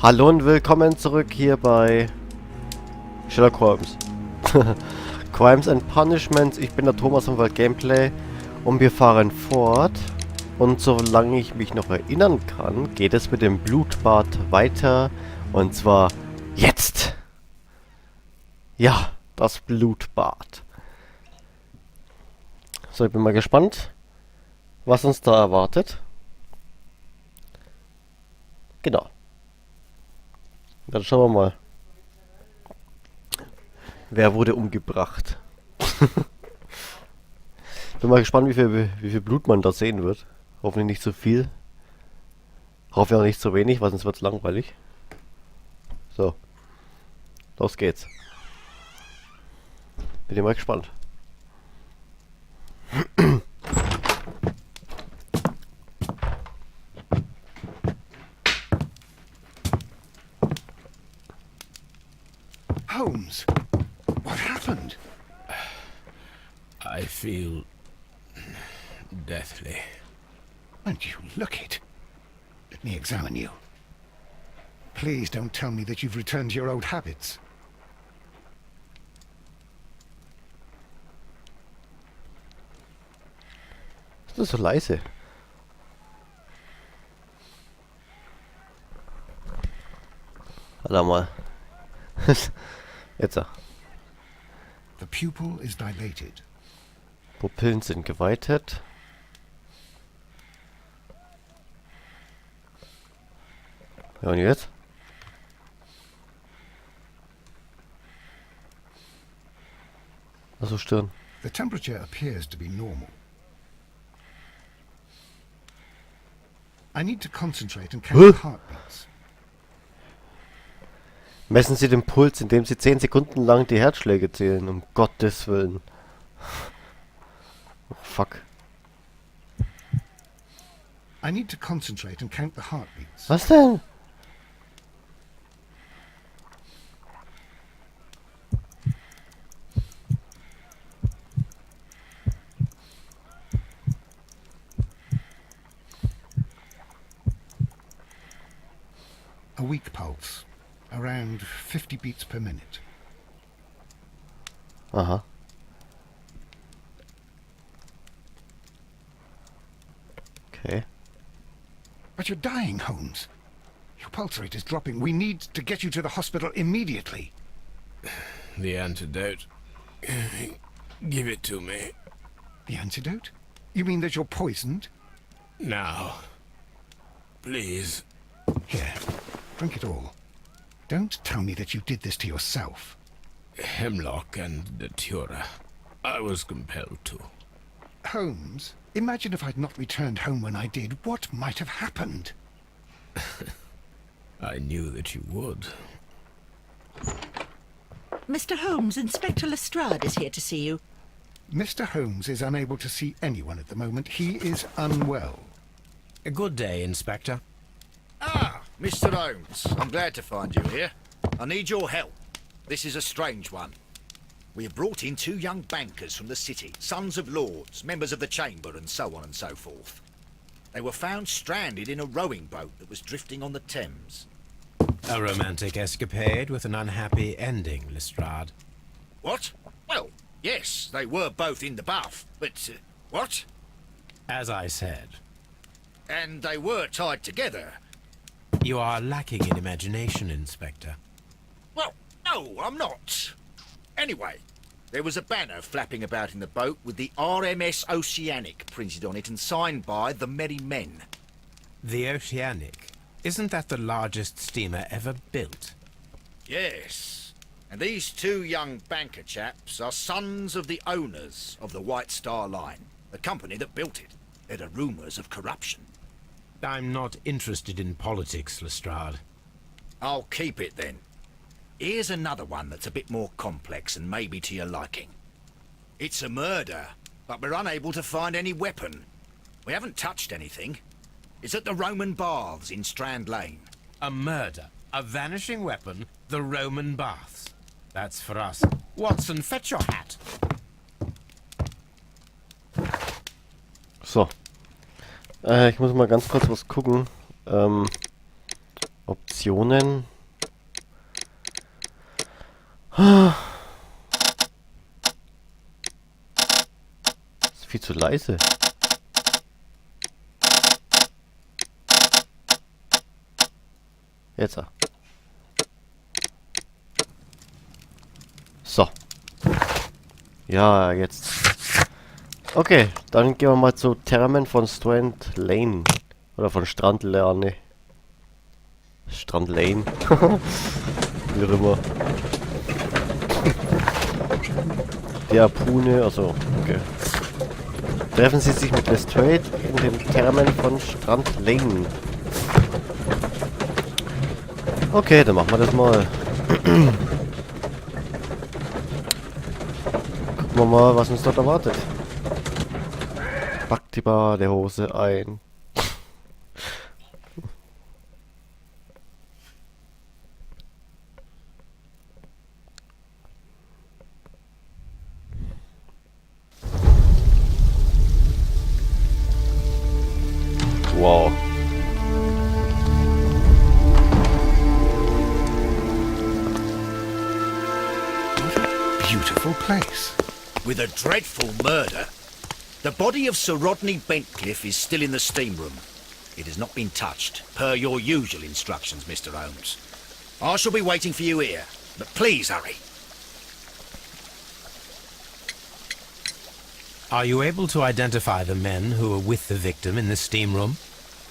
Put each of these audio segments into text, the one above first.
Hallo und willkommen zurück hier bei Sherlock Holmes. Crimes and Punishments. Ich bin der Thomas von WorldGameplay und wir fahren fort. Und solange ich mich noch erinnern kann, geht es mit dem Blutbad weiter. Und zwar jetzt. Ja, das Blutbad. So, ich bin mal gespannt, was uns da erwartet. Genau. Dann schauen wir mal. Wer wurde umgebracht? Bin mal gespannt, wie viel Blut man da sehen wird. Hoffentlich nicht so viel. Hoffe auch nicht so wenig, weil sonst wird es langweilig. So. Los geht's. Bin ich mal gespannt. Holmes, what happened? I feel deathly. And you look it. Let me examine you. Please don't tell me that you've returned to your old habits. Was ist so leise? Warte mal. Jetzt. The pupil is dilated. Pupillen sind geweitet. Ja, und jetzt? Also Stirn. The temperature appears to be normal. I need to concentrate and count the heartbeats. Messen Sie den Puls, indem Sie 10 Sekunden lang die Herzschläge zählen. Um Gottes Willen. Oh, fuck. I need to concentrate and count the heartbeats. Was denn? A weak pulse. Around 50 beats per minute. Aha. Okay. But you're dying, Holmes. Your pulse rate is dropping. We need to get you to the hospital immediately. The antidote. Give it to me. The antidote? You mean that you're poisoned? Now. Please. Here, drink it all. Don't tell me that you did this to yourself. Hemlock and datura. I was compelled to. Holmes, imagine if I'd not returned home when I did. What might have happened? I knew that you would. Mr. Holmes, Inspector Lestrade is here to see you. Mr. Holmes is unable to see anyone at the moment. He is unwell. A good day, Inspector. Ah, Mr. Holmes, I'm glad to find you here. I need your help. This is a strange one. We have brought in 2 young bankers from the city, sons of lords, members of the chamber, and so on and so forth. They were found stranded in a rowing boat that was drifting on the Thames. A romantic escapade with an unhappy ending, Lestrade. What? Well, yes, they were both in the bath, but, what? As I said, And they were tied together. you are lacking in imagination, Inspector. Well, no, I'm not. Anyway, there was a banner flapping about in the boat with the RMS Oceanic printed on it and signed by the Merry Men. The Oceanic. Isn't that the largest steamer ever built? Yes. And these 2 young banker chaps are sons of the owners of the White Star Line, the company that built it. There are rumours of corruption. I'm not interested in politics, Lestrade. I'll keep it then. Here's another one that's a bit more complex and maybe to your liking. It's a murder, but we're unable to find any weapon. We haven't touched anything. It's at the Roman Baths in Strand Lane. A murder, a vanishing weapon, the Roman baths. That's for us. Watson, fetch your hat. So. Ich muss mal ganz kurz was gucken. Optionen. Ist viel zu leise. Jetzt. So. Ja, jetzt. Okay, dann gehen wir mal zu Termen von Strand Lane. Oder von Strand Lane. Strand Lane. Wie auch immer. Der Pune, also, okay. Treffen Sie sich mit Lestrade in den Termen von Strand Lane. Okay, dann machen wir das mal. Gucken wir mal, was uns dort erwartet. Pack die Badehose ein. Wow. Beautiful place. With a dreadful murder. The body of Sir Rodney Bentcliffe is still in the steam room. It has not been touched, per your usual instructions, Mr. Holmes. I shall be waiting for you here, but please hurry. Are you able to identify the men who were with the victim in the steam room?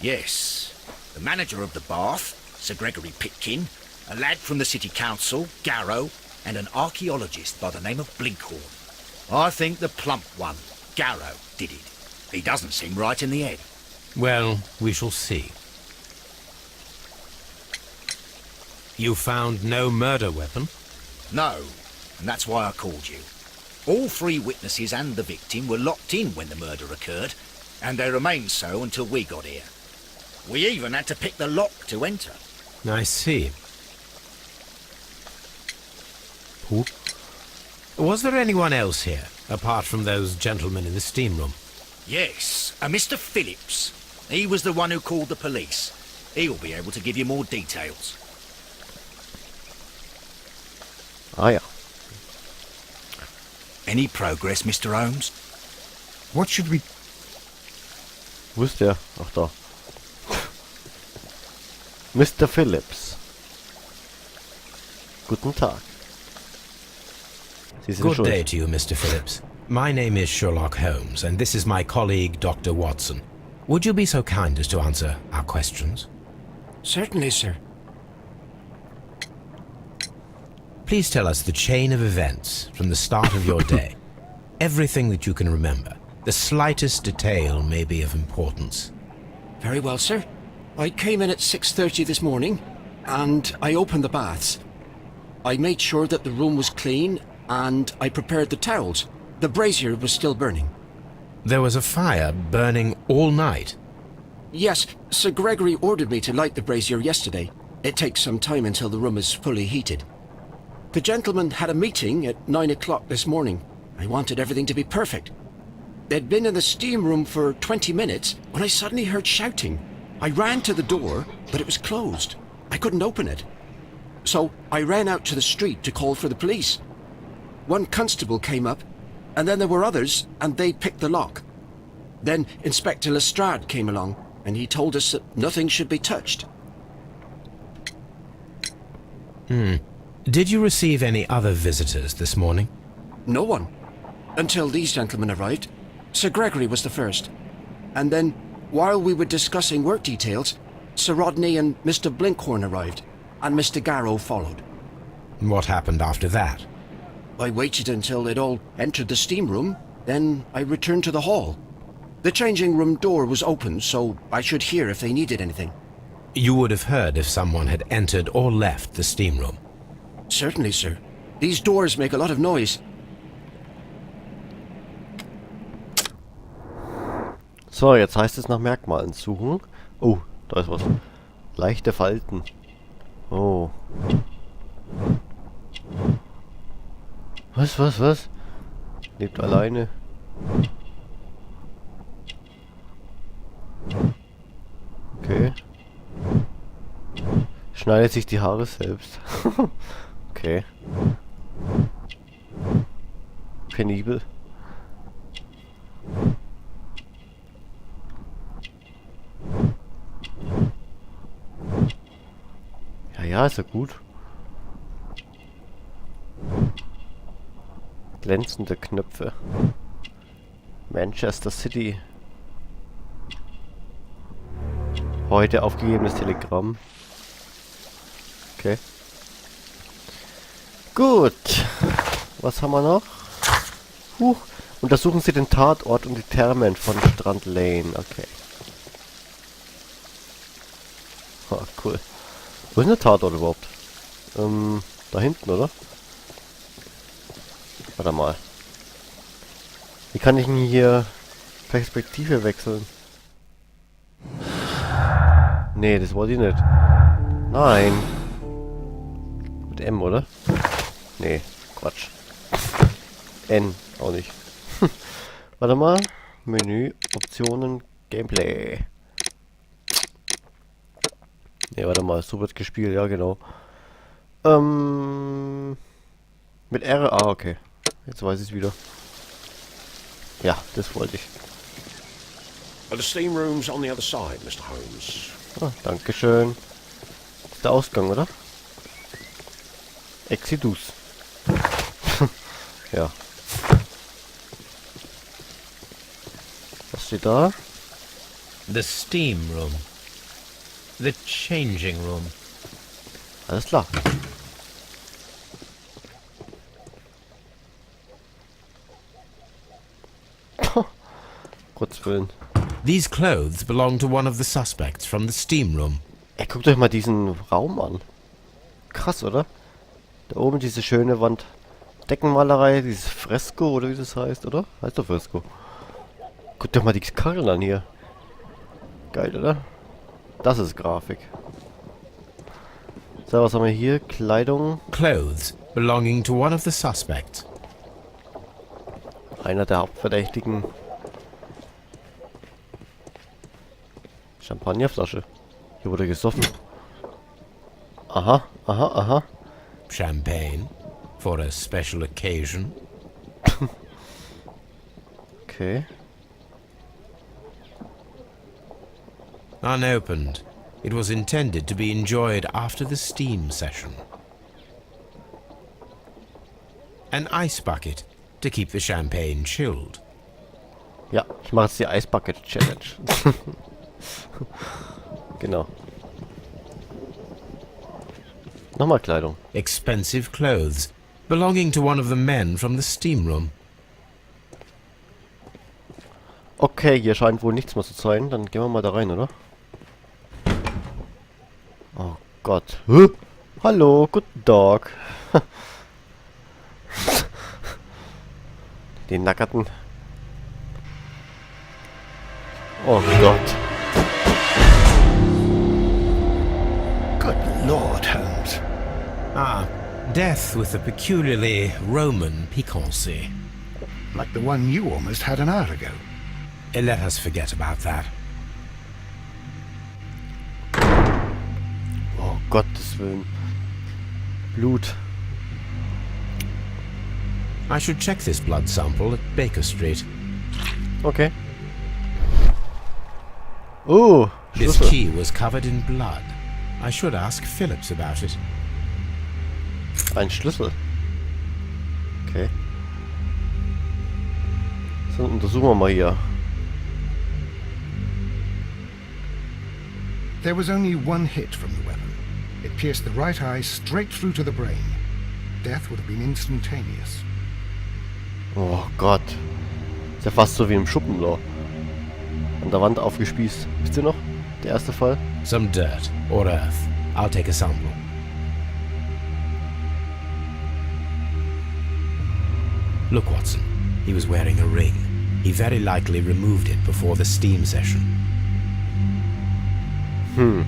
Yes. The manager of the bath, Sir Gregory Pitkin, a lad from the City Council, Garrow, and an archaeologist by the name of Blinkhorn. I think the plump one, Garrow, did it. He doesn't seem right in the head. Well, we shall see. You found no murder weapon? No, and that's why I called you. All three witnesses and the victim were locked in when the murder occurred, and they remained so until we got here. We even had to pick the lock to enter. I see. Who? Was there anyone else here, apart from those gentlemen in the steam room? Yes, a Mr. Phillips. He was the one who called the police. He'll be able to give you more details. Ah ja. Any progress, Mr. Holmes? What should we... Wo ist der? Ach da. Mr. Phillips. Guten Tag. Sie sind Good schuld. day to you, Mr. Phillips. My name is Sherlock Holmes, and this is my colleague, Dr. Watson. Would you be so kind as to answer our questions? Certainly, sir. Please tell us the chain of events from the start of your day. Everything that you can remember. The slightest detail may be of importance. Very well, sir. I came in at 6:30 this morning, and I opened the baths. I made sure that the room was clean, and I prepared the towels. The brazier was still burning. There was a fire burning all night. Yes, Sir Gregory ordered me to light the brazier yesterday. It takes some time until the room is fully heated. The gentlemen had a meeting at 9 o'clock this morning. I wanted everything to be perfect. They'd been in the steam room for 20 minutes when I suddenly heard shouting. I ran to the door, but it was closed. I couldn't open it. So I ran out to the street to call for the police. One constable came up, and then there were others, and they picked the lock. Then Inspector Lestrade came along, and he told us that nothing should be touched. Did you receive any other visitors this morning? No one. Until these gentlemen arrived. Sir Gregory was the first. And then, while we were discussing work details, Sir Rodney and Mr. Blinkhorn arrived, and Mr. Garrow followed. What happened after that? I waited until they'd all entered the steam room, then I returned to the hall. The changing room door was open, so I should hear if they needed anything. You would have heard if someone had entered or left the steam room. Certainly, sir. These doors make a lot of noise. So, jetzt heißt es nach Merkmalen suchen. Oh, da ist was. Leichte Falten. Oh. Was? Lebt alleine. Okay. schneidet sich die Haare selbst. Okay. Penibel. Ja, ist ja gut. Glänzende Knöpfe. Manchester City. Heute aufgegebenes Telegramm. Okay. Gut. Was haben wir noch? Untersuchen Sie den Tatort und die Thermen von Strand Lane. Okay. Ah, cool. Wo ist denn der Tatort überhaupt? Da hinten, oder? Warte mal. Wie kann ich denn hier Perspektive wechseln? Nee, das wollte ich nicht. Nein. Mit M, oder? Nee, Quatsch. N, auch nicht. Warte mal. Menü, Optionen, Gameplay. Nee, warte mal, so wird gespielt, ja genau. Mit R, okay. Jetzt weiß ich es wieder. Ja, das wollte ich. The steam room's on the other side, Mr. Holmes. Ah, dankeschön. Das ist der Ausgang, oder? Exodus. Ja. Was steht da? The steam room. The changing room. Alles klar. Gottes Willen. These clothes belong to one of the suspects from the steam room. Ey, guckt euch mal diesen Raum an. Krass, oder? Da oben diese schöne Wand. Deckenmalerei, dieses Fresko, oder wie das heißt, oder? Heißt doch Fresko. Guckt euch mal die Karren an hier. Geil, oder? Das ist Grafik. So, was haben wir hier? Kleidung. Clothes belonging to one of the suspects. Einer der Hauptverdächtigen. Champagnerflasche. Hier wurde gesoffen. Aha, aha, aha. Champagne for a special occasion. Okay. Unopened. It was intended to be enjoyed after the steam session. An ice bucket to keep the champagne chilled. Ja, ich mache jetzt die Ice Bucket Challenge. Genau. Nochmal Kleidung. Expensive clothes belonging to one of the men from the steam room. Okay, hier scheint wohl nichts mehr zu sein. Dann gehen wir mal da rein, oder? Oh Gott. Hallo, guten Tag. Den Nackerten. Oh Gott. Good Lord, Holmes. Ah, death with a peculiarly Roman piquancy. Like the one you almost had an hour ago. Let us forget about that. Oh Gottes Willen. Blut. I should check this blood sample at Baker Street. Okay. Oh, This Schlüssel. key was covered in blood. I should ask Phillips about it. Ein Schlüssel. Okay. So, untersuchen wir mal hier. There was only one hit from the weapon. It pierced the right eye straight through to the brain. Death would have been instantaneous. Oh Gott. Ist ja fast so wie im Schuppenloch. An der Wand aufgespießt. Wisst ihr noch? Der erste Fall? Some dirt or earth. I'll take a sample. Look, Watson. He was wearing a ring. He very likely removed it before the steam session. Well,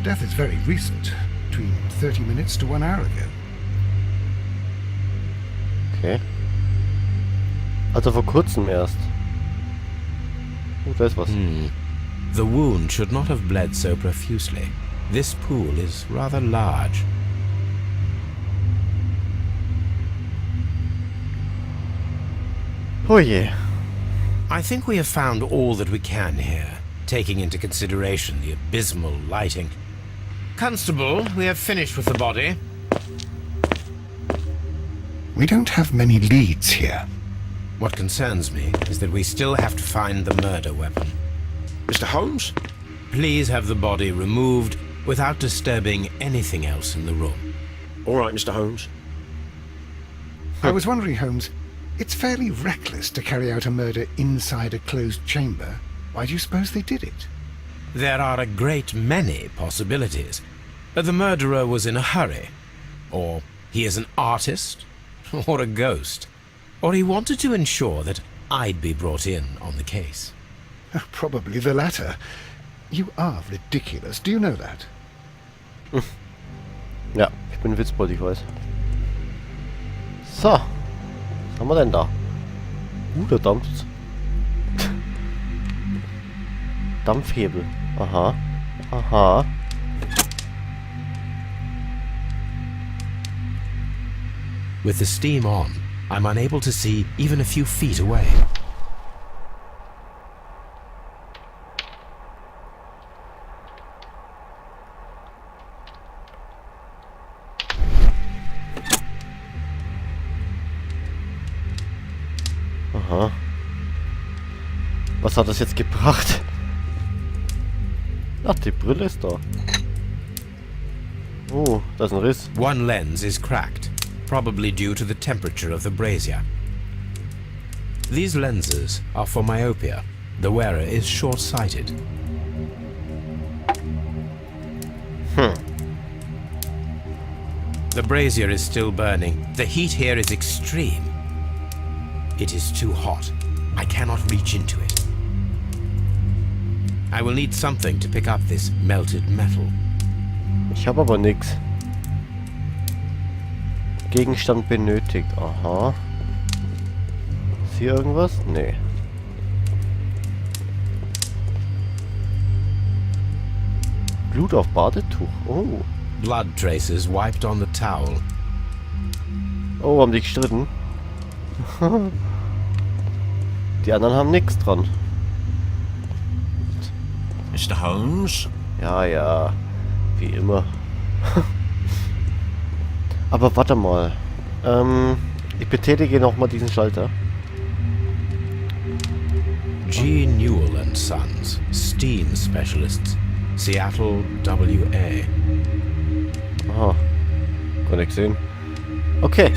death is very recent. Between 30 minutes to 1 hour ago. Okay. Also vor kurzem erst. Oh, da ist was. The wound should not have bled so profusely. This pool is rather large. Oh je. I think we have found all that we can here, taking into consideration the abysmal lighting. Constable, we have finished with the body. We don't have many leads here. What concerns me is that we still have to find the murder weapon. Mr. Holmes? Please have the body removed without disturbing anything else in the room. All right, Mr. Holmes. I was wondering, Holmes, it's fairly reckless to carry out a murder inside a closed chamber. Why do you suppose they did it? There are a great many possibilities. The murderer was in a hurry. Or he is an artist. Or a ghost. Or he wanted to ensure that I'd be brought in on the case. Probably the latter. You are ridiculous. Do you know that? Ja, ich bin Witzbold, ich weiß. So. Was haben wir denn da? Da dampft's. Dampfhebel. Aha. Aha. With the steam on, I'm unable to see even a few feet away. Aha. Was hat das jetzt gebracht? Ach, die Brille ist da. Oh, da ist ein Riss. One lens is cracked, probably due to the temperature of the brazier. These lenses are for myopia. The wearer is short-sighted. The brazier is still burning. The heat here is extreme. It is too hot. I cannot reach into it. I will need something to pick up this melted metal. Ich habe aber nichts. Gegenstand benötigt. Aha. Ist hier irgendwas? Nee. Blut auf Badetuch. Oh. Blood traces wiped on the towel. Oh, haben die gestritten? Die anderen haben nichts dran. Mr. Holmes? Ja, ja. Wie immer. Aber warte mal. Ich betätige nochmal diesen Schalter. G. Newell and Sons, Steam Specialists, Seattle, WA. Aha. Kann ich sehen. Okay.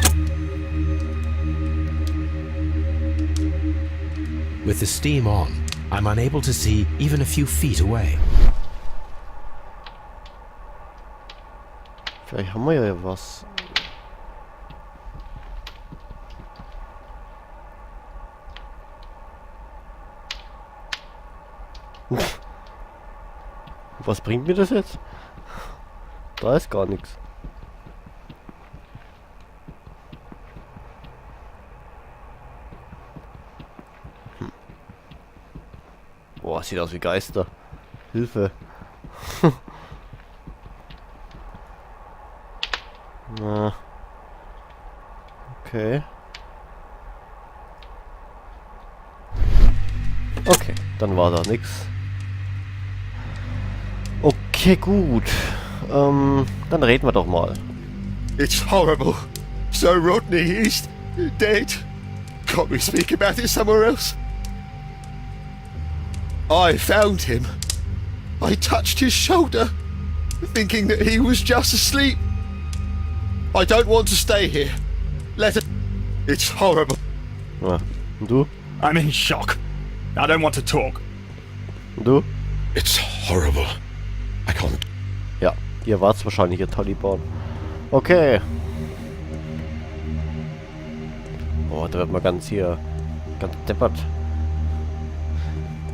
With the steam on, I'm unable to see even a few feet away. Vielleicht haben wir ja was. Was bringt mir das jetzt? Da ist gar nichts. Boah, sieht aus wie Geister. Hilfe. Na. Okay. Okay, dann war da nix. Okay, gut. Dann reden wir doch mal. It's horrible. So Rodney is dead. Can't we speak about it somewhere else? I found him. I touched his shoulder, thinking that he was just asleep. I don't want to stay here. Let it... It's horrible. Ja. Und du? I'm in shock. I don't want to talk. Und du? It's horrible. I can't... Ja, ihr wart's wahrscheinlich, ihr Taliban. Okay. Oh, da wird man ganz hier... ganz deppert.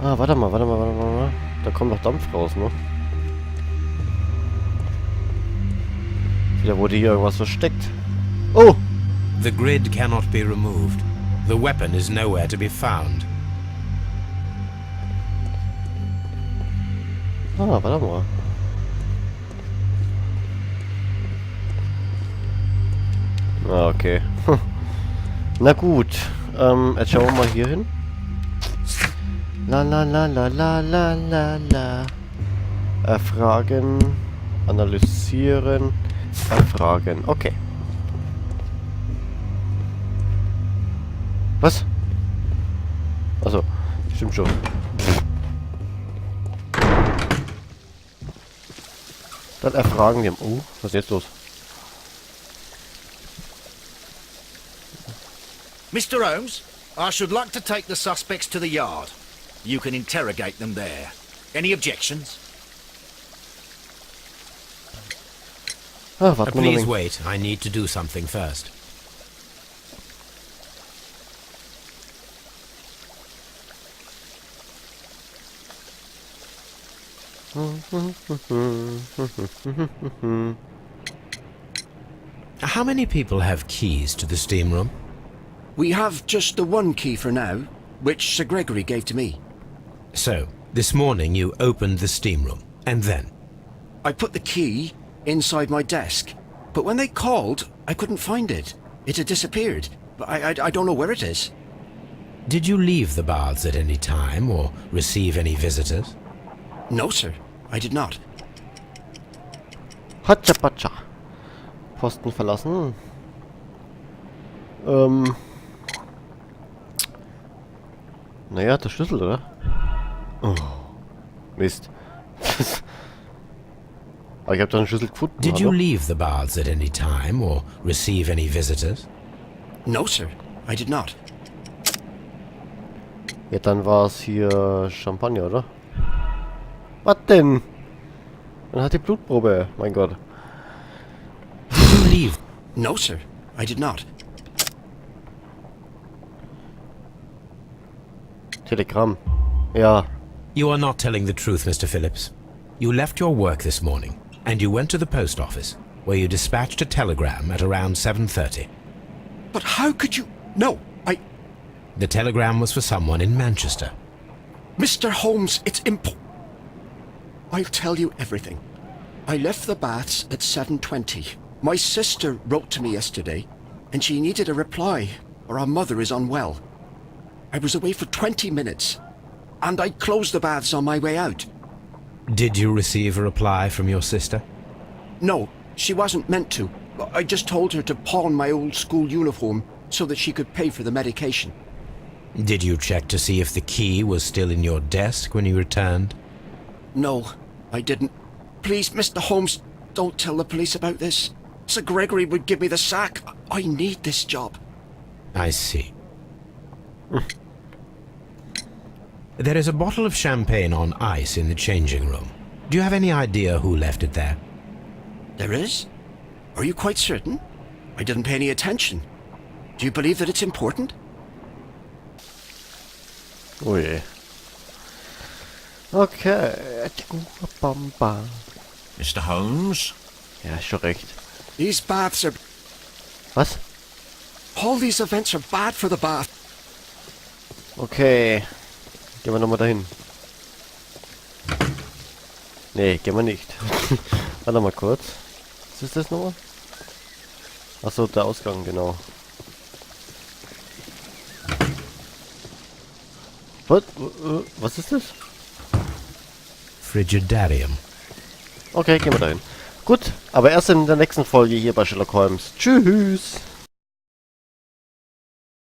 Ah, warte mal. Da kommt doch Dampf raus, ne? Wieder wurde hier irgendwas versteckt. Oh! The grid cannot be removed. The weapon is nowhere to be found. Ah, warte mal. Ah, okay. Na gut. Jetzt schauen wir mal hier hin. La la la la la la la la. Erfragen. Analysieren. Erfragen. Okay. Was? Also, stimmt schon. Dann erfragen wir. Oh, was ist jetzt los? Mr. Holmes, I should like to take the suspects to the yard. You can interrogate them there. Any objections? Ah, warte mal. Please wait. I need to do something first. How many people have keys to the steam room? We have just the one key for now, which Sir Gregory gave to me. So, this morning you opened the steam room, and then? I put the key inside my desk, but when they called, I couldn't find it. It had disappeared, but I don't know where it is. Did you leave the baths at any time, or receive any visitors? No, sir, I did not. Hatscha patscha. Posten verlassen. Naja, der Schlüssel, oder? Oh. Mist. Aber ich habe da einen Schlüssel gefunden. Did you leave the baths at any time, or receive any visitors? No, sir, I did not. Ja, dann war es hier Champagner, oder? Was denn? Man hat die Blutprobe. Mein Gott. Did you leave? No, sir, I did not. Telegramm. Ja. You are not telling the truth, Mr. Phillips. You left your work this morning, and you went to the post office, where you dispatched a telegram at around 7:30. But how could you... No, The telegram was for someone in Manchester. Mr. Holmes, it's I'll tell you everything. I left the baths at 7:20. My sister wrote to me yesterday, and she needed a reply, or our mother is unwell. I was away for 20 minutes, and I closed the baths on my way out. Did you receive a reply from your sister? No, she wasn't meant to. I just told her to pawn my old school uniform so that she could pay for the medication. Did you check to see if the key was still in your desk when you returned? No, I didn't. Please, Mr. Holmes, don't tell the police about this. Sir Gregory would give me the sack. I need this job. I see. There is a bottle of champagne on ice in the changing room. Do you have any idea who left it there? There is? Are you quite certain? I didn't pay any attention. Do you believe that it's important? Oh je. Okay. Mr. Holmes? Ja, ist schon recht. These baths are... Was? All these events are bad for the bath. Okay. Gehen wir nochmal dahin. Nee, gehen wir nicht. Warte mal kurz. Was ist das nochmal? Achso, der Ausgang, genau. Was ist das? Frigidarium. Okay, gehen wir dahin. Gut, aber erst in der nächsten Folge hier bei Sherlock Holmes. Tschüss!